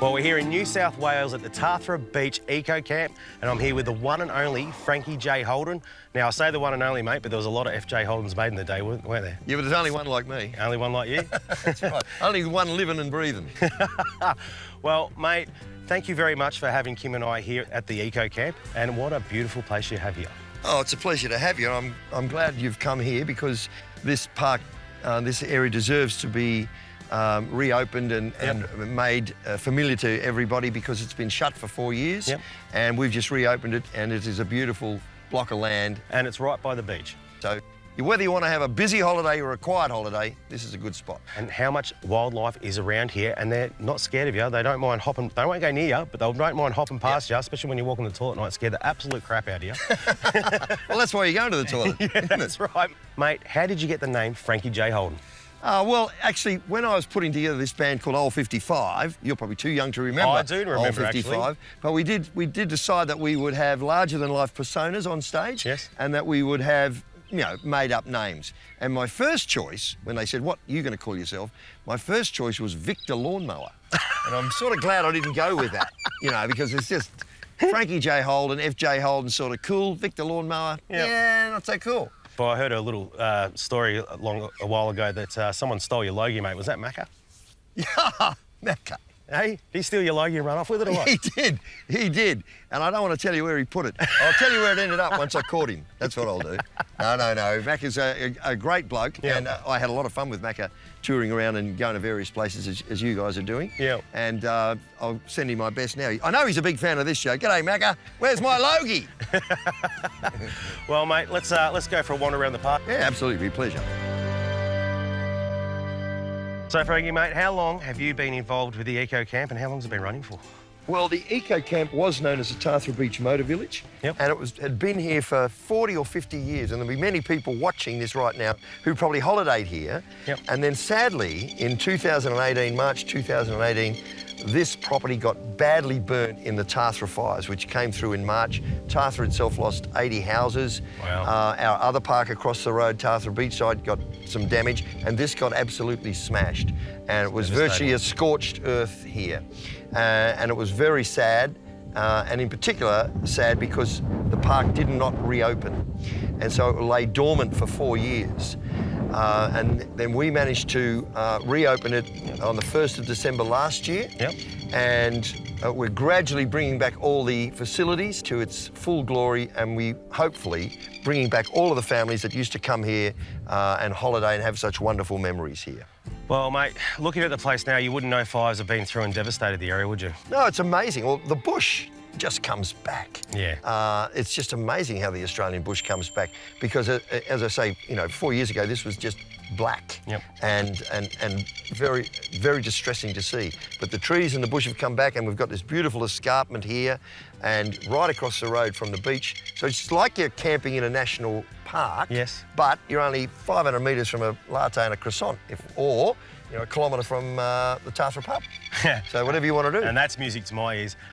Well, we're here in New South Wales at the Tathra Beach Eco Camp, and I'm here with the one and only Frankie J Holden. Now, I say the one and only, mate, but there was a lot of FJ Holdens made in the day, weren't there? Yeah, but there's only one like me. Only one like you? That's right. Only one living and breathing. Well, mate, thank you very much for having Kim and I here at the Eco Camp, and what a beautiful place you have here. Oh, it's a pleasure to have you. I'm glad you've come here because this park, this area deserves to be reopened and made familiar to everybody because it's been shut for 4 years. Yep. And we've just reopened it, and it is a beautiful block of land. And it's right by the beach. So whether you want to have a busy holiday or a quiet holiday, this is a good spot. And how much wildlife is around here, and they're not scared of you. They don't mind hopping, they won't go near you, but they don't mind hopping past you, especially when you're walking the toilet at night, scare the absolute crap out of you. Well, that's why you're going to the toilet, isn't it? That's right. Mate, how did you get the name Frankie J Holden? Well, actually, when I was putting together this band called Old 55, you're probably too young to remember. Oh, I do remember, Old 55, actually. But we did decide that we would have larger-than-life personas on stage. Yes. And that we would have, you know, made-up names. And my first choice, when they said, what are you going to call yourself? My first choice was Victor Lawnmower. And I'm sort of glad I didn't go with that, you know, because it's just Frankie J Holden, FJ Holden, sort of cool. Victor Lawnmower, yeah, not so cool. Well, I heard a little story a while ago that someone stole your logo, mate. Was that Macca? Yeah, Mecca. Hey, did he steal your logo and run off with it or what? He did. And I don't want to tell you where he put it. I'll tell you where it ended up once I caught him. That's what I'll do. No. Macca's a great bloke, yeah. And I had a lot of fun with Macca touring around and going to various places as you guys are doing. Yeah. And I'll send him my best now. I know he's a big fan of this show. G'day, Macca. Where's my logie? Well, mate, let's go for a wander around the park. Yeah, absolutely. Pleasure. So, Frankie, mate, how long have you been involved with the Eco Camp and how long's it been running for? Well, the Eco Camp was known as the Tathra Beach Motor Village, Yep. and it had been here for 40 or 50 years, and there'll be many people watching this right now who probably holidayed here. Yep. And then sadly, in 2018, March 2018, this property got badly burnt in the Tathra fires, which came through in March. Tathra itself lost 80 houses. Wow. Our other park across the road, Tathra Beachside, got some damage, and this got absolutely smashed. And it was virtually a scorched earth here. And it was very sad, and in particular sad because the park did not reopen. And so it lay dormant for 4 years. And then we managed to reopen it on the 1st of December last year. Yep. And we're gradually bringing back all the facilities to its full glory, and we hopefully bringing back all of the families that used to come here and holiday and have such wonderful memories here. Well, mate, looking at the place now, you wouldn't know fires have been through and devastated the area, would you? No, it's amazing. Well, the bush just comes back. Yeah. It's just amazing how the Australian bush comes back because, as I say, you know, 4 years ago, this was just black. Yep. And very, very distressing to see. But the trees and the bush have come back, and we've got this beautiful escarpment here and right across the road from the beach. So it's like you're camping in a national park. Yes. But you're only 500 metres from a latte and a croissant, or, you know, a kilometre from the Tathra pub. So whatever you want to do. And that's music to my ears.